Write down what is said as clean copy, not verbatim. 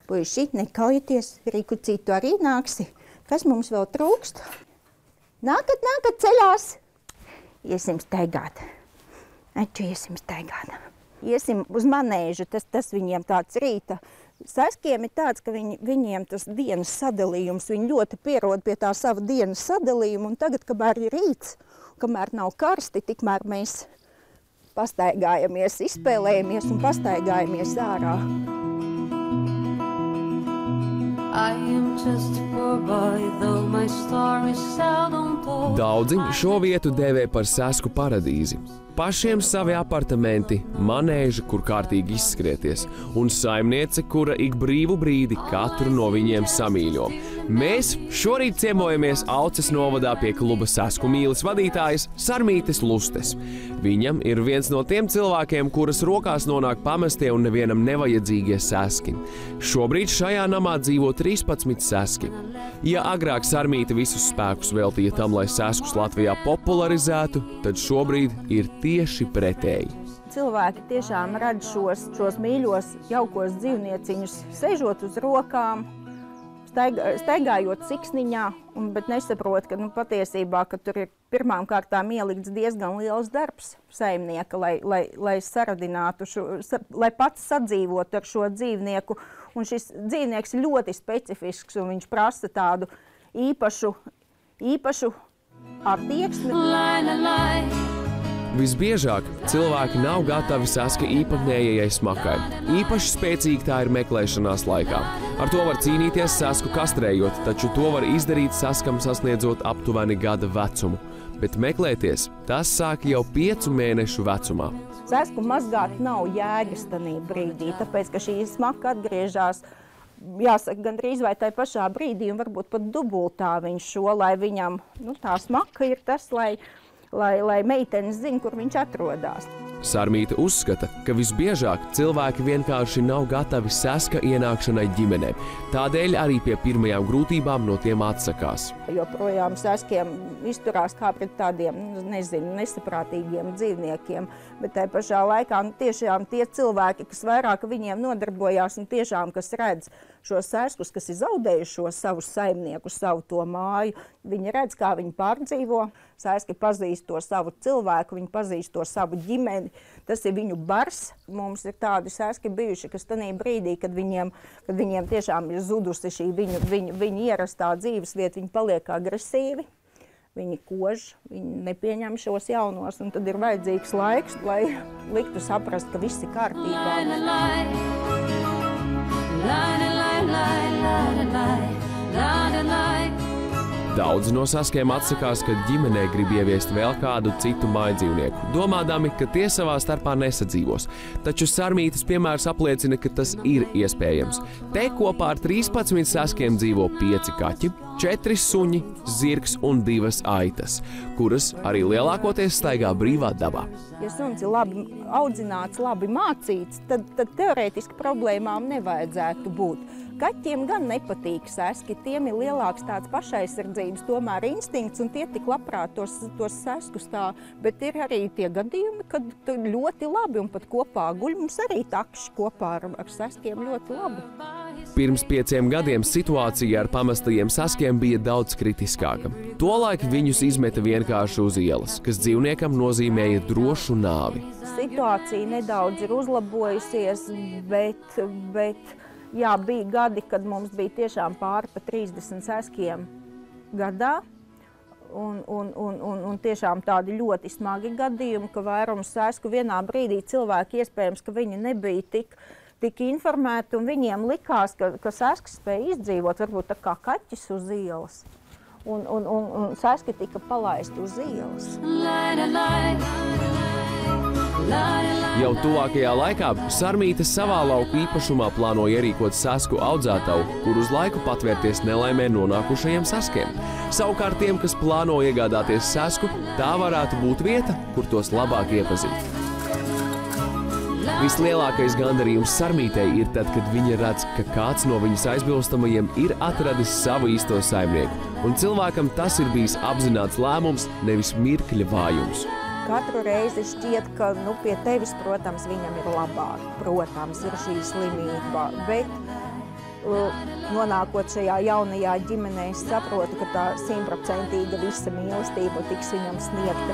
Puiši, nekaujieties, Rikucīt, tu arī nāksi. Kas mums vēl trūkst? Nākat ceļās. Iesim staigāt. Aču, iesim staigāt. Iesim uz manēžu, tas viņiem tāds rīta. Saskiem ir tāds, ka viņiem tas dienas sadalījums, viņi ļoti pierod pie tā sava dienas sadalījuma, un tagad, kamēr ir rīts, kamēr nav karsti, tikmēr mēs pastaigājamies, izspēlējamies un pastaigājamies ārā. Daudzi šo vietu dēvē par Sasku paradīzi. Pašiem savi apartamenti, manēža, kur kārtīgi izskrieties, un saimniece, kura ik brīvu brīdi katru no viņiem samīļo. Mēs šorīt ciemojamies Auces novadā pie kluba Sasku mīles vadītājas Sarmītes Lustes. Viņam ir viens no tiem cilvēkiem, kuras rokās nonāk pamestie un nevienam nevajadzīgie saski. Šobrīd šajā namā dzīvo 13 saski. Ja agrāk Sarmīte visus spēkus veltīja tam, lai saskus Latvijā popularizētu, tad šobrīd ir tieši pretēji. Cilvēki tiešām redz šos mīļos, jaukos dzīvnieciņus, sežot uz rokām, staigājot siksniņā, bet nesaprot, ka patiesībā, ka tur ir pirmām kārtām ielikts diezgan liels darbs saimnieka, lai saradinātu, lai pats sadzīvot ar šo dzīvnieku. Un šis dzīvnieks ir ļoti specifisks, un viņš prasa tādu īpašu attieksmi. Visbiežāk cilvēki nav gatavi saska īpatnējai smakai. Īpaši spēcīgi tā ir meklēšanās laikā. Ar to var cīnīties sasku kastrējot, taču to var izdarīt saskam sasniedzot aptuveni gada vecumu. Bet meklēties tas sāk jau 5 mēnešu vecumā. Sasku mazgāt nav jēgas tanī brīdī, tāpēc, ka šī smaka atgriežās, jāsaka, gandrīz vai tai pašā brīdī, un varbūt pat dubultā viņš šo, lai viņam, tā smaka ir tas, lai meitenes zina, kur viņš atrodas. Sarmīte uzskata, ka visbiežāk cilvēki vienkārši nav gatavi saska ienākšanai ģimenē. Tādēļ arī pie pirmajām grūtībām no tiem atsakās. Joprojām saskiem izturās kā pret tādiem, nesaprātīgiem dzīvniekiem, bet tai pašā laikā tiešām tie cilvēki, kas vairāk viņiem nodarbojās un tiešām, kas redz šos saskus, kas ir zaudējuši šo savu saimnieku, savu to māju, viņi redz, kā viņi pārdzīvo. Saski pazīst to savu cilvēku, viņi pazīst to savu ģimeni. Tas ir viņu bars. Mums ir tādi saski bijuši, kas tanī brīdī, kad viņiem tiešām ir zudusi šī viņu ierastā dzīvesvieta, viņi paliek agresīvi, viņi kož, viņi nepieņem šos jaunos, un tad ir vajadzīgs laiks, lai liktu saprast, ka viss ir kārtībā. Daudzi no saskiem atsakās, ka ģimenē grib ieviest vēl kādu citu mājdzīvnieku, domādami, ka tie savā starpā nesadzīvos. Taču Sarmītes piemērs apliecina, ka tas ir iespējams. Te kopā ar 13 saskiem dzīvo 5 kaķi, 4 suņi, zirgs un 2 aitas, kuras arī lielākoties staigā brīvā dabā. Ja suns ir labi audzināts, labi mācīts, tad teorētiski problēmām nevajadzētu būt. Kaķiem gan nepatīk saski, tiem ir lielāks tāds pašaizsardzības tomēr instinkts, un tie tik labprāt tos saskus tā, bet ir arī tie gadījumi, kad ļoti labi un pat kopā guļ. Mums arī takši kopā ar saskiem ļoti labi. Pirms 5 gadiem situācija ar pamestajiem saskiem bija daudz kritiskāka. Tolaik viņus izmeta vienkārši uz ielas, kas dzīvniekam nozīmēja drošu nāvi. Situācija nedaudz ir uzlabojusies, bet jā, bija gadi, kad mums bija tiešām pāri pa 30 saskiem gadā, un tiešām tādi ļoti smagi gadījumi, ka vairums sasku vienā brīdī cilvēki iespējams, ka viņi nebija tik informēti, un viņiem likās, ka sasks spēja izdzīvot, varbūt tā kā kaķis uz ielas, un saski tika palaisti uz ielas. Jau tuvākajā laikā Sarmīte savā lauku īpašumā plāno ierīkot sasku audzētavu, kur uz laiku patvērties nelaimē nonākušajiem saskiem. Savukārt tiem, kas plāno iegādāties sasku, tā varētu būt vieta, kur tos labāk iepazīt. Vislielākais gandarījums Sarmītei ir tad, kad viņa redz, ka kāds no viņas aizbilstamajiem ir atradis savu īsto saimnieku, un cilvēkam tas ir bijis apzināts lēmums, nevis mirkļa vājums. Katru reizi šķiet, ka pie tevis, protams, viņam ir labāk. Protams, ir šī slimība, bet nonākot šajā jaunajā ģimenē, es saprotu, ka tā 100% visa mīlestība tiks viņam sniegta.